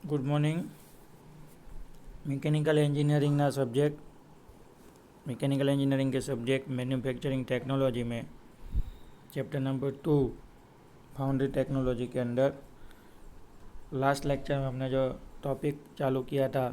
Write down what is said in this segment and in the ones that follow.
Good morning. Mechanical engineering subject mechanical engineering के subject manufacturing technology में chapter number 2 foundry technology के अंदर last lecture में हमने जो टॉपिक चालू किया था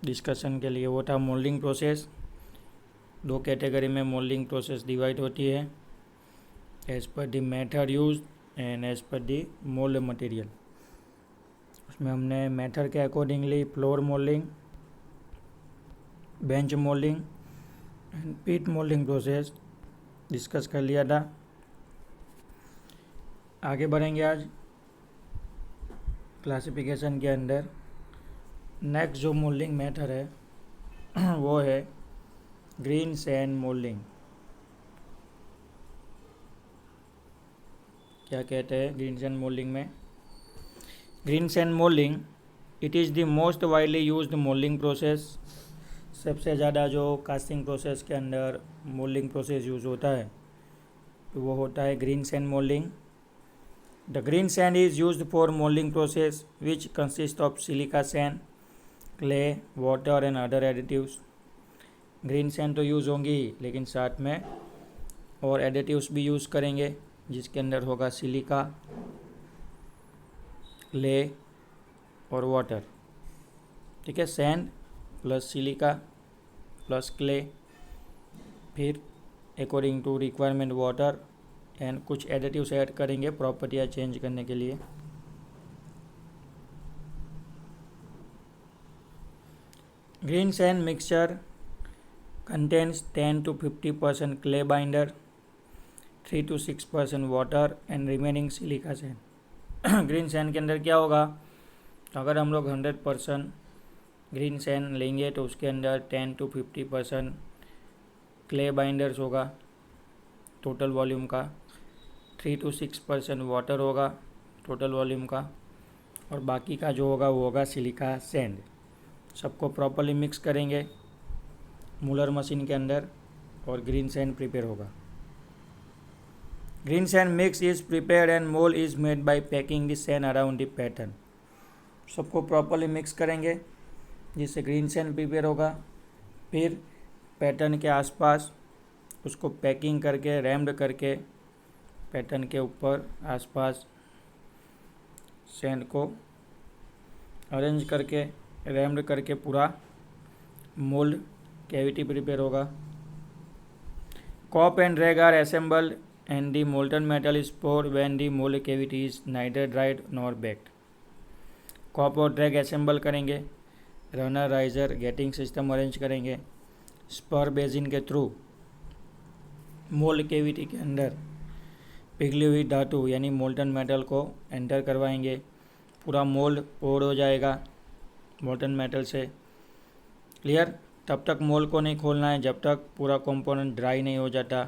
डिस्कशन के लिए वो था मोल्डिंग प्रोसेस. दो कैटेगरी में मोल्डिंग प्रोसेस डिवाइड होती है, as per the method use and as per the mould material. उसमें हमने मेथड के accordingly floor moulding, bench moulding and pit moulding process discuss कर लिया था. आगे बढ़ेंगे आज क्लासिफिकेशन के अंदर. नेक्स्ट जो मोल्डिंग मेथड है वो है ग्रीन सैंड मोल्डिंग. क्या कहते हैं ग्रीन सैंड मोल्डिंग में? Green sand moulding it is the most widely used moulding process. सबसे ज़्यादा जो कास्टिंग प्रोसेस के अंदर मोल्डिंग प्रोसेस यूज़ होता है वो होता है green sand moulding. The green sand is used for moulding process which consist of silica sand, clay, water and other additives. Green sand तो यूज़ होंगी ही, लेकिन साथ में और एडिटिव्स भी यूज़ करेंगे जिसके अंदर होगा सिलिका, क्ले और वाटर. ठीक है, sand plus silica plus clay, फिर according to requirement water and कुछ एडिटिव्स ऐड करेंगे प्रॉपर्टियाँ चेंज करने के लिए. Green sand mixture contains 10 to 50% clay binder, 3 to 6% water and remaining silica sand. Green sand के अंदर क्या होगा, तो अगर हम लोग 100% ग्रीन सैंड लेंगे तो उसके अंदर 10 to 50% क्ले बाइंडर्स होगा टोटल वॉल्यूम का, 3 to 6% वाटर होगा टोटल वॉल्यूम का, और बाकी का जो होगा वो होगा सिलिका सैंड. सबको प्रॉपर्ली मिक्स करेंगे मूलर मशीन के अंदर और ग्रीन सैंड प्रिपेयर होगा. Green sand mix is prepared and mould is made by packing the sand around the pattern. सबको प्रॉपर्ली मिक्स करेंगे जिससे ग्रीन सैंड प्रिपेयर होगा. फिर पैटर्न के आसपास उसको पैकिंग करके रैम्ड करके पैटर्न के ऊपर आसपास सैंड को अरेंज करके रैम्ड करके पूरा मोल्ड कैविटी प्रिपेयर होगा. Cope and drag are assembled and the molten metal is poured when the mould cavity is neither dried nor baked. Cope और ड्रैग असेंबल करेंगे, runner riser gating system arrange करेंगे, sprue basin के through mould cavity के अंदर पिघली हुई धातु यानी molten metal को एंटर करवाएंगे. पूरा मोल्ड पोर्ड हो जाएगा मोल्टन मेटल से. क्लियर? तब तक मोल्ड को नहीं खोलना है जब तक पूरा कंपोनेंट ड्राई नहीं हो जाता,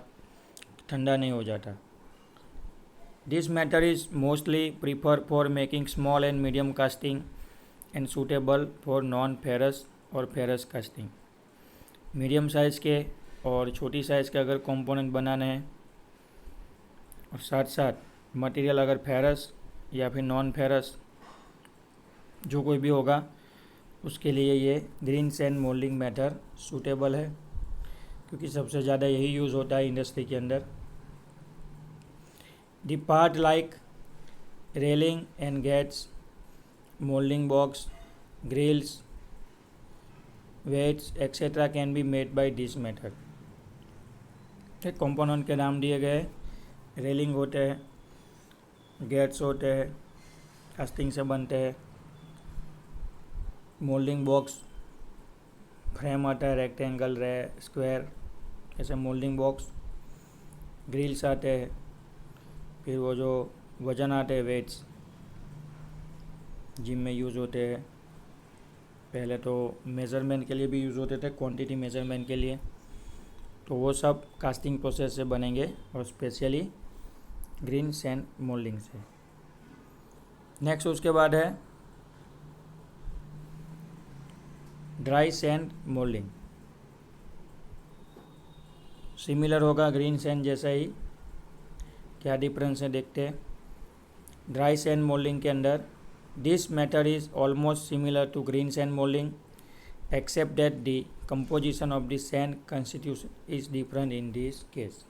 ठंडा नहीं हो जाता. This method is mostly prefer for making small and medium casting and suitable for non ferrous और फेरस कास्टिंग. मीडियम साइज़ के और छोटी साइज़ के अगर कंपोनेंट बनाने हैं और साथ साथ मटेरियल अगर फेरस या फिर नॉन फेरस जो कोई भी होगा उसके लिए ये green sand moulding method suitable है, क्योंकि सबसे ज़्यादा यही यूज़ होता है इंडस्ट्री के अंदर. The part like railing and gates, moulding box, grills, weights etcetera can be made by this method. एक कंपोनेंट के नाम दिए गए, रेलिंग होते हैं, गेट्स होते हैं कास्टिंग से बनते हैं, मोल्डिंग बॉक्स फ्रेम आता है रेक्टेंगल स्क्वायर ऐसे मोल्डिंग बॉक्स, ग्रिल्स आते हैं, फिर वो जो वज़न आते हैं वेट्स जिम में यूज़ होते हैं. पहले तो मेज़रमेंट के लिए भी यूज़ होते थे, क्वांटिटी मेज़रमेंट के लिए, तो वो सब कास्टिंग प्रोसेस से बनेंगे और स्पेशली ग्रीन सैंड मोल्डिंग से. नेक्स्ट उसके बाद है ड्राई सैंड मोल्डिंग. सिमिलर होगा ग्रीन सैंड जैसा ही. क्या डिफरेंस है देखते हैं. ड्राई सैंड मोल्डिंग के अंदर This method is almost similar to green sand molding, except that the composition of the sand constitution is different in this case.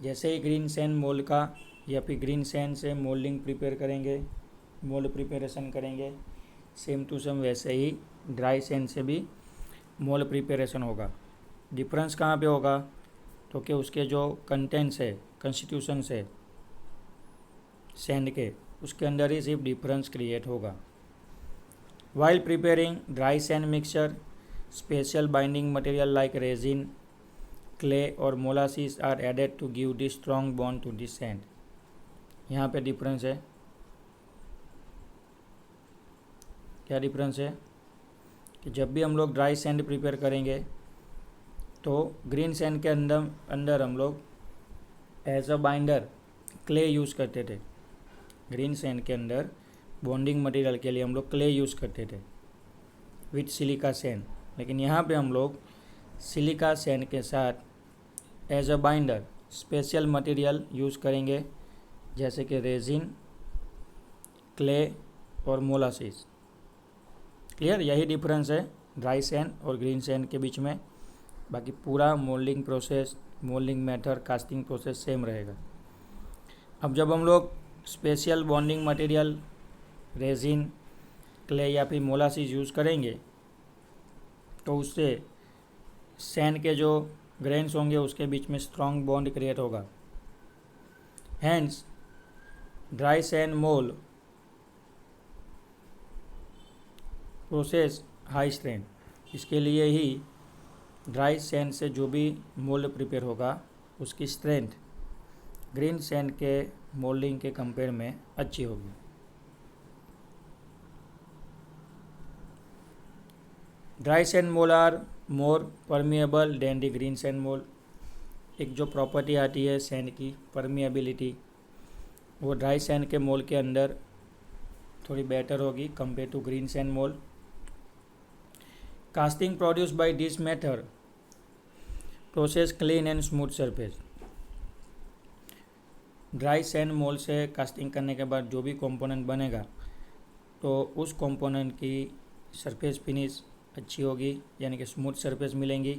जैसे ही green sand mould का या फिर ग्रीन सैंड से मोल्डिंग प्रिपेयर करेंगे, mould preparation करेंगे, same to same वैसे ही dry sand से भी मोल्ड प्रिपरेशन होगा। डिफरेंस कहाँ पे होगा? तो कि उसके जो कंटेंट्स है, कंस्टिट्यूशंस है सैंड के, उसके अंदर ही सिर्फ डिफरेंस क्रिएट होगा। While preparing dry sand mixture, special binding material like resin, clay और molasses are added to give the strong bond to the sand. यहाँ पे डिफरेंस है, क्या डिफरेंस है कि जब भी हम लोग ड्राई सैंड प्रिपेयर करेंगे तो ग्रीन सैंड के अंदर हम लोग as a binder clay use करते थे। ग्रीन सैंड के अंदर बॉन्डिंग मटेरियल के लिए हम लोग क्ले यूज़ करते थे विथ सिलिका सैंड, लेकिन यहाँ पे हम लोग सिलिका सैंड के साथ as a binder special material use करेंगे, जैसे कि रेजिन, क्ले और मोलासिस। क्लियर? यही डिफरेंस है ड्राई सैंड और ग्रीन सैंड के बीच में। बाकी पूरा moulding process, moulding method, casting process same रहेगा। अब जब हम लोग special bonding material resin, clay या फिर मोलासिस यूज़ करेंगे तो उससे सैंड के जो ग्रेन्स होंगे उसके बीच में स्ट्रॉन्ग बॉन्ड क्रिएट होगा। Hence dry sand mould process high strength, इसके लिए ही ड्राई सैंड से जो भी मोल्ड प्रिपेयर होगा उसकी स्ट्रेंथ ग्रीन सैंड के मोल्डिंग के कंपेयर में अच्छी होगी। Dry sand mould are more permeable than the green sand mould. एक जो प्रॉपर्टी आती है सैंड की, परमिएबिलिटी, वो ड्राई सैंड के मोल्ड के अंदर थोड़ी बेटर होगी compare to green sand mould. Casting produce by this method process clean and smooth surface. Dry sand mould से कास्टिंग करने के बाद जो भी कंपोनेंट बनेगा तो उस कंपोनेंट की सरफेस फिनिश अच्छी होगी, यानी कि स्मूथ सरफेस मिलेंगी।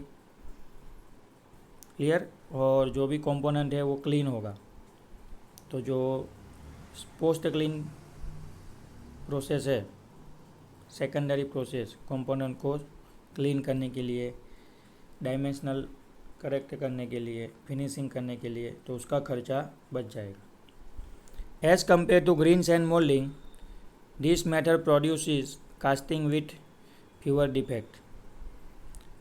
क्लियर? और जो भी कंपोनेंट है वो क्लीन होगा। तो जो पोस्ट क्लीन प्रोसेस है, सेकेंडरी प्रोसेस कंपोनेंट को क्लीन करने के लिए, डायमेंशनल करेक्ट करने के लिए, फिनिशिंग करने के लिए, तो उसका खर्चा बच जाएगा। As compared to green sand moulding, this method produces casting with fewer defect.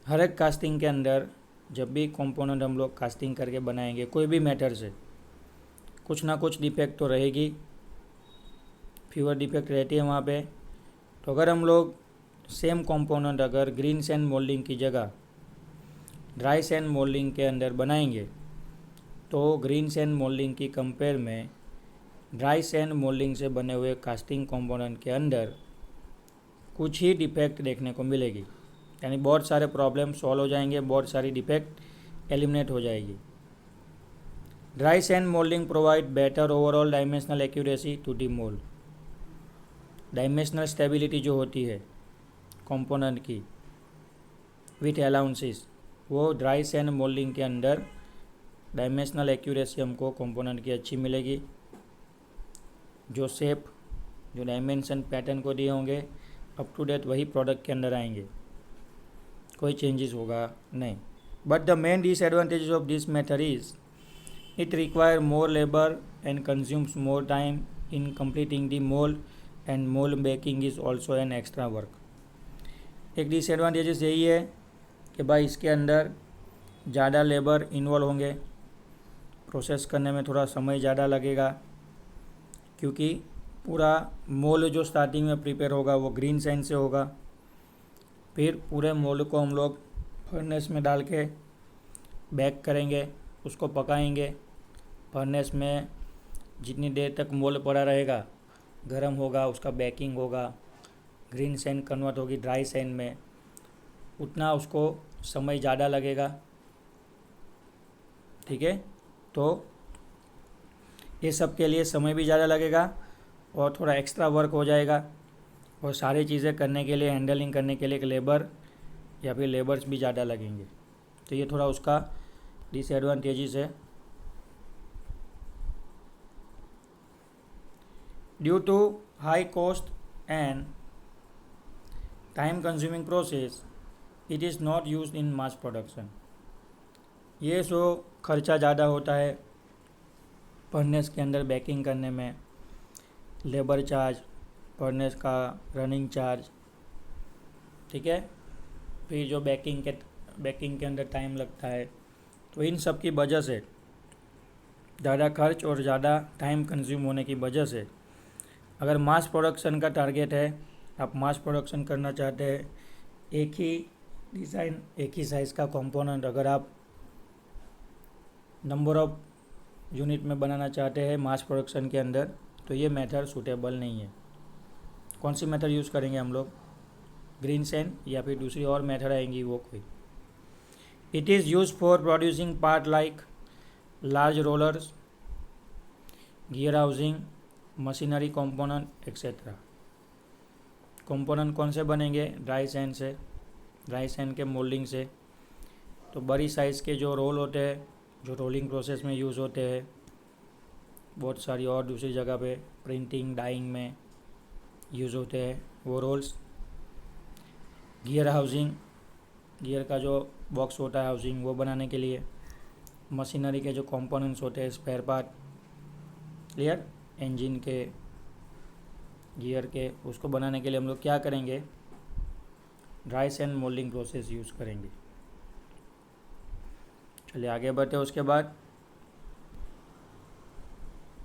हर एक कास्टिंग के अंदर जब भी कंपोनेंट हम लोग कास्टिंग करके बनाएंगे कोई भी मेथड से, कुछ ना कुछ डिफेक्ट तो रहेगी, फ्यूअर डिफेक्ट रहती है वहाँ पे। तो अगर हम लोग सेम कंपोनेंट अगर ग्रीन सैंड मोल्डिंग की जगह ड्राई सैंड मोल्डिंग के अंदर बनाएंगे तो ग्रीन सैंड मोल्डिंग की कंपेयर में ड्राई सैंड मोल्डिंग से बने हुए कास्टिंग कंपोनेंट के अंदर कुछ ही डिफेक्ट देखने को मिलेगी, यानी बहुत सारे प्रॉब्लम सॉल्व हो जाएंगे, बहुत सारी डिफेक्ट एलिमिनेट हो जाएगी। Dry sand moulding provide better overall dimensional accuracy to the mould. Dimensional stability जो होती है कंपोनेंट की विथ अलाउंसेस, वो ड्राई सैंड मोल्डिंग के अंदर डायमेंशनल एक्यूरेसी हमको कंपोनेंट की अच्छी मिलेगी। जो शेप, जो डायमेंशन पैटर्न को दिए होंगे अप टू डेट वही प्रोडक्ट के अंदर आएंगे, कोई चेंजेस होगा नहीं। But the main disadvantages of this method is it require more labour and consumes more time in completing the mould and mould baking is also an extra work. एक disadvantages यही है कि भाई इसके अंदर ज़्यादा लेबर इन्वॉल्व होंगे, process करने में थोड़ा समय ज़्यादा लगेगा, क्योंकि पूरा मोल्ड जो स्टार्टिंग में प्रिपेयर होगा वो ग्रीन सैंड से होगा। फिर पूरे मोल्ड को हम लोग फर्नेस में डाल के बेक करेंगे, उसको पकाएंगे। फर्नेस में जितनी देर तक मोल्ड पड़ा रहेगा, गर्म होगा, उसका बेकिंग होगा, ग्रीन सैंड कन्वर्ट होगी ड्राई सैंड में, उतना उसको समय ज़्यादा लगेगा। ठीक है, तो ये सब के लिए समय भी ज़्यादा लगेगा और थोड़ा एक्स्ट्रा वर्क हो जाएगा, और सारी चीज़ें करने के लिए, हैंडलिंग करने के लिए एक लेबर या फिर लेबर्स भी ज़्यादा लगेंगे। तो ये थोड़ा उसका डिसएडवांटेजेस है। Due to high cost and time consuming process it is not used in mass production. ये सो खर्चा ज़्यादा होता है फर्नेस के अंदर बेकिंग करने में, लेबर चार्ज, फर्नेस का रनिंग चार्ज, ठीक है, फिर जो बेकिंग के अंदर टाइम लगता है। तो इन सब की वजह से, ज़्यादा खर्च और ज़्यादा टाइम कंज्यूम होने की वजह से, अगर मास प्रोडक्शन का टारगेट है, आप मास प्रोडक्शन करना चाहते हैं, एक ही डिज़ाइन, एक ही साइज़ का कंपोनेंट अगर आप नंबर ऑफ यूनिट में बनाना चाहते हैं मास प्रोडक्शन के अंदर, तो ये मेथड सूटेबल नहीं है। कौन सी मेथड यूज़ करेंगे हम लोग? ग्रीन सैंड या फिर दूसरी और मेथड आएंगी वो कोई। It is use for producing part like large rollers, gear housing, machinery component etcetera. Component कौन से बनेंगे? ड्राई सैंड से, ड्राई सैंड के मोल्डिंग से। तो बड़ी साइज़ के जो रोल होते हैं, जो रोलिंग प्रोसेस में यूज़ होते हैं, बहुत सारी और दूसरी जगह पे प्रिंटिंग, डाइंग में यूज़ होते हैं वो रोल्स। गियर हाउसिंग, गियर का जो बॉक्स होता है हाउसिंग, वो बनाने के लिए। मशीनरी के जो कंपोनेंट्स होते हैं, स्पेयर पार्ट, क्लियर, इंजन के, गियर के, उसको बनाने के लिए हम लोग क्या करेंगे? Dry sand moulding process use करेंगे। चलिए आगे बढ़ते हैं। उसके बाद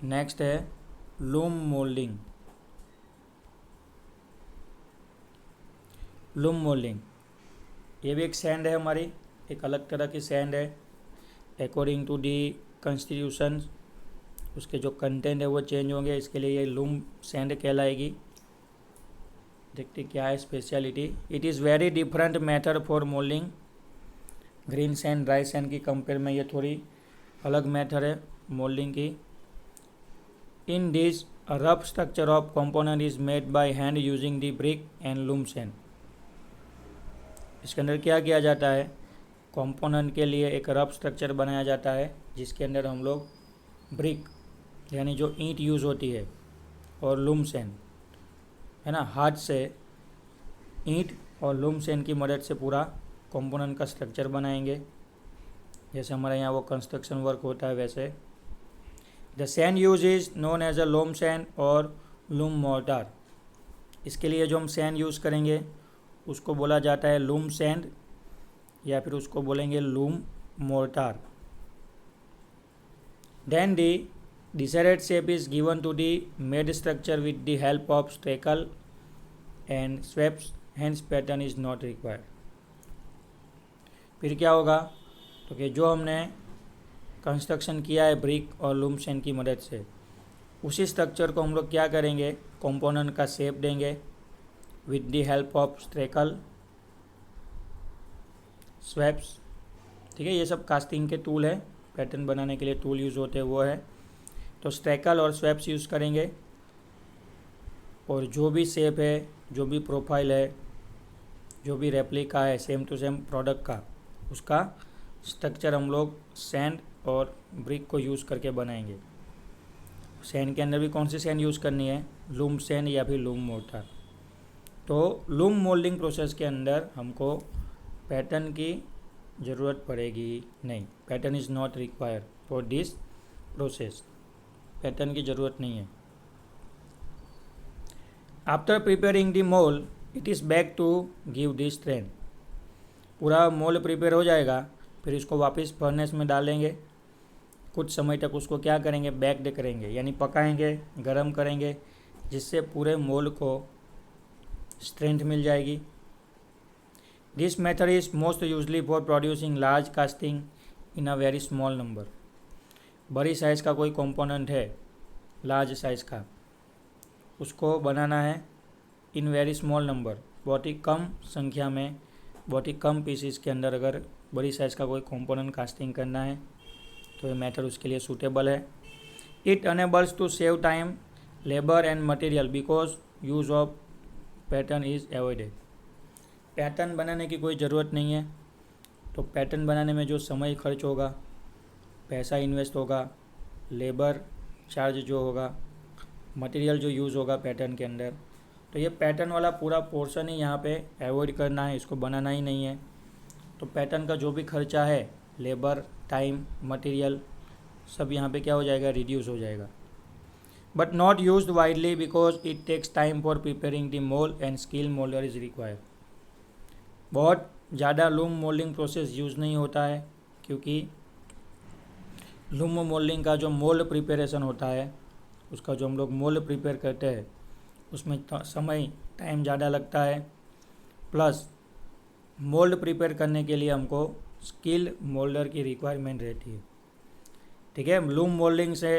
नेक्स्ट है लूम मोल्डिंग। लूम मोल्डिंग ये भी एक सैंड है हमारी, एक अलग तरह की सैंड है। अकॉर्डिंग टू दी कॉन्स्टिट्यूशन उसके जो कंटेंट है वो चेंज होंगे, इसके लिए ये लूम सैंड कहलाएगी। देखते क्या है speciality. It is very different method for moulding. Green sand, dry sand की कंपेयर में ये थोड़ी अलग मेथड है मोल्डिंग की। In this rough structure of component is made by hand using the brick and loom sand. इसके अंदर क्या किया जाता है? कंपोनेंट के लिए एक रफ स्ट्रक्चर बनाया जाता है जिसके अंदर हम लोग ब्रिक यानी जो ईंट यूज़ होती है और लूम सैंड, है ना, हाथ से ईंट और लूम सैंड की मदद से पूरा कंपोनेंट का स्ट्रक्चर बनाएंगे। जैसे हमारे यहाँ वो कंस्ट्रक्शन वर्क होता है वैसे। The sand use is known as a loam sand और लूम मोर्टार। इसके लिए जो हम सैंड यूज़ करेंगे उसको बोला जाता है लूम सैंड या फिर उसको बोलेंगे loam mortar. Then the desired shape is given to the made structure with the help of stackle and sweeps, hence pattern is not required। फिर क्या होगा? तो कि जो हमने कंस्ट्रक्शन किया है ब्रिक और लूम सैंड की मदद से, उसी स्ट्रक्चर को हम लोग क्या करेंगे? कंपोनेंट का शेप देंगे with the help of strickle, sweeps, ठीक है। ये सब कास्टिंग के टूल है, पैटर्न बनाने के लिए टूल यूज़ होते हैं वो है। तो स्ट्रेकल और स्वेप्स यूज़ करेंगे और जो भी शेप है, जो भी प्रोफाइल है, जो भी रेप्लिका है सेम टू सेम प्रोडक्ट का, उसका स्ट्रक्चर हम लोग सैंड और ब्रिक को यूज़ करके बनाएंगे। सैंड के अंदर भी कौन सी सैंड यूज़ करनी है? लूम सैंड या फिर लूम मोर्टार। तो लूम मोल्डिंग प्रोसेस के अंदर हमको पैटर्न की ज़रूरत पड़ेगी नहीं। Pattern is not required for this process. Pattern की ज़रूरत नहीं है। After preparing the mould it is back to give this strength. पूरा मोल्ड प्रिपेयर हो जाएगा, फिर इसको वापस फर्नेस में डालेंगे। कुछ समय तक उसको क्या करेंगे? बेक्ड करेंगे, यानी पकाएंगे, गरम करेंगे, जिससे पूरे मोल्ड को स्ट्रेंथ मिल जाएगी। This method is most usually for producing large casting in a very small number. बड़ी साइज़ का कोई कंपोनेंट है, लार्ज साइज़ का, उसको बनाना है इन वेरी स्मॉल नंबर, बहुत ही कम संख्या में, बहुत ही कम पीसीस के अंदर अगर बड़ी साइज़ का कोई कंपोनेंट कास्टिंग करना है तो ये मेथड उसके लिए सूटेबल है। It enables to save time labour and material because use of pattern is avoided. Pattern बनाने की कोई ज़रूरत नहीं है, तो पैटर्न बनाने में जो समय खर्च होगा, पैसा इन्वेस्ट होगा, लेबर चार्ज जो होगा, मटेरियल जो यूज़ होगा पैटर्न के अंदर, तो ये पैटर्न वाला पूरा पोर्शन ही यहाँ पे अवॉइड करना है, इसको बनाना ही नहीं है। तो पैटर्न का जो भी खर्चा है, लेबर, टाइम, मटेरियल, सब यहाँ पे क्या हो जाएगा, रिड्यूस हो जाएगा। But not used widely because it takes time for preparing the mould and skill moulder is required. बहुत ज़्यादा लूम मोल्डिंग प्रोसेस यूज़ नहीं होता है, क्योंकि लूम मोल्डिंग का जो मोल्ड प्रिपरेशन होता है, उसका जो हम लोग मोल्ड प्रिपेयर करते हैं, उसमें समय टाइम ज़्यादा लगता है, प्लस मोल्ड प्रिपेयर करने के लिए हमको स्किल मोल्डर की रिक्वायरमेंट रहती है। ठीक है, लूम मोल्डिंग से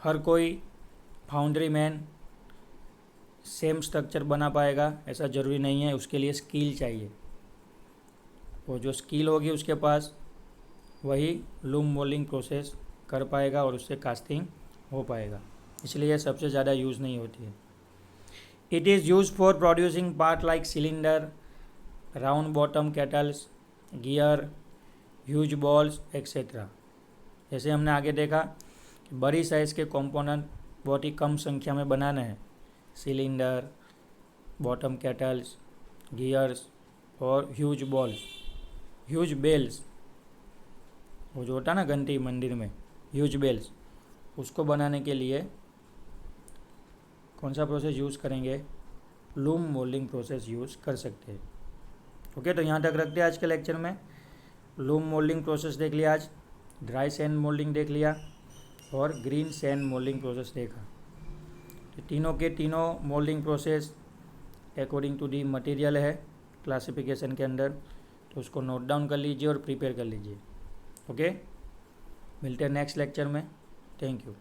हर कोई फाउंड्री मैन सेम स्ट्रक्चर बना पाएगा ऐसा ज़रूरी नहीं है, उसके लिए स्किल चाहिए। वो जो स्किल होगी उसके पास, वही लूम मोल्डिंग प्रोसेस कर पाएगा और उससे कास्टिंग हो पाएगा, इसलिए सबसे ज़्यादा यूज़ नहीं होती है। It is use for producing part like cylinder, round bottom kettles, gear, huge balls etcetera. जैसे हमने आगे देखा कि बड़ी साइज़ के कंपोनेंट बहुत ही कम संख्या में बनाना है, सिलेंडर, बॉटम केटल्स, गियर्स और ह्यूज बॉल्स, ह्यूज बेल्स, वो जो होता है ना घंटी मंदिर में, ह्यूज बेल्स, उसको बनाने के लिए कौन सा प्रोसेस यूज़ करेंगे, लूम मोल्डिंग प्रोसेस यूज़ कर सकते हैं। ओके, तो यहाँ तक रखते हैं आज के लेक्चर में। लूम मोल्डिंग प्रोसेस देख लिया आज, ड्राई सैंड मोल्डिंग देख लिया और ग्रीन सैंड मोल्डिंग प्रोसेस देखा। तो तीनों के तीनों moulding process according to the material है क्लासिफिकेशन के अंदर, तो उसको नोट डाउन कर लीजिए और प्रिपेयर कर लीजिए। ओके, मिलते हैं नेक्स्ट लेक्चर में। Thank you.